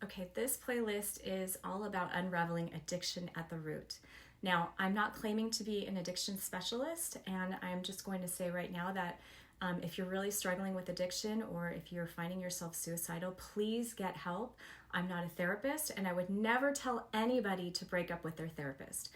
Okay, this playlist is all about unraveling addiction at the root. Now, I'm not claiming to be an addiction specialist, and I'm just going to say right now that if you're really struggling with addiction or if you're finding yourself suicidal, please get help. I'm not a therapist, and I would never tell anybody to break up with their therapist.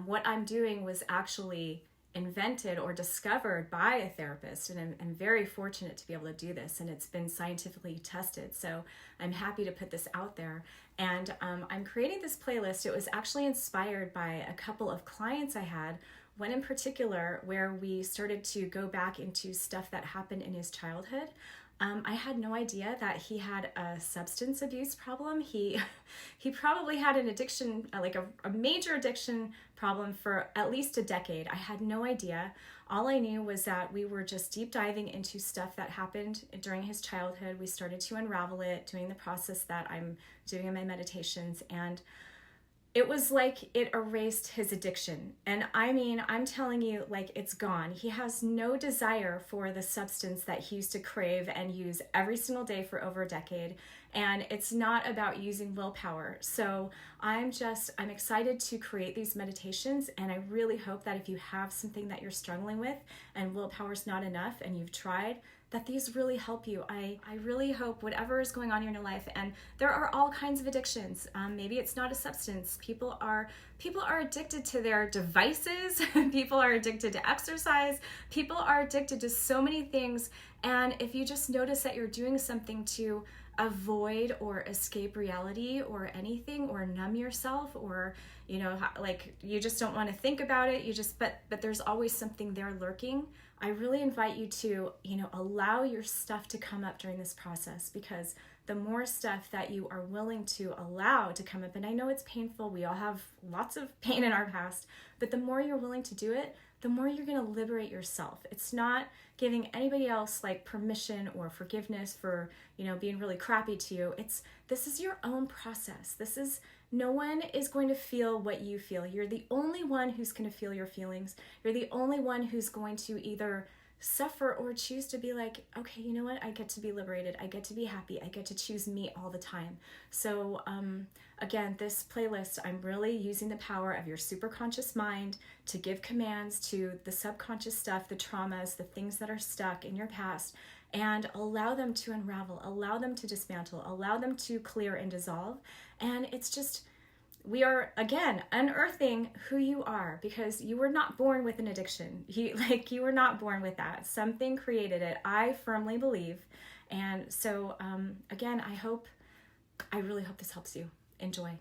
What I'm doing was actually invented or discovered by a therapist, and I'm very fortunate to be able to do this, and it's been scientifically tested, so I'm happy to put this out there. And I'm creating this playlist. It was actually inspired by a couple of clients I had, one in particular where we started to go back into stuff that happened in his childhood. I had no idea that he had a substance abuse problem. He probably had an addiction, like a major addiction problem for at least a decade. I had no idea. All I knew was that we were just deep diving into stuff that happened during his childhood. We started to unravel it, doing the process that I'm doing in my meditations, and it was like it erased his addiction. And I mean, I'm telling you, like, it's gone. He has no desire for the substance that he used to crave and use every single day for over a decade. And it's not about using willpower. So I'm excited to create these meditations. And I really hope that if you have something that you're struggling with and willpower's not enough and you've tried, that these really help you. I really hope whatever is going on in your life, and there are all kinds of addictions. Maybe it's not a substance. People are addicted to their devices. People are addicted to exercise. People are addicted to so many things. And if you just notice that you're doing something to avoid or escape reality or anything, or numb yourself, or like you just don't want to think about it, but there's always something there lurking. I really invite you to allow your stuff to come up during this process, because the more stuff that you are willing to allow to come up, and I know it's painful, we all have lots of pain in our past, but the more you're willing to do it, the more you're going to liberate yourself. It's not giving anybody else like permission or forgiveness for, being really crappy to you. This is your own process. No one is going to feel what you feel. You're the only one who's going to feel your feelings. You're the only one who's going to either suffer or choose to be like, okay, you know what? I get to be liberated. I get to be happy. I get to choose me all the time. So again, this playlist, I'm really using the power of your superconscious mind to give commands to the subconscious stuff, the traumas, the things that are stuck in your past, and allow them to unravel, allow them to dismantle, allow them to clear and dissolve. And it's just, we are, again, unearthing who you are, because you were not born with an addiction. You were not born with that. Something created it. I firmly believe. And so, again, I really hope this helps you. Enjoy.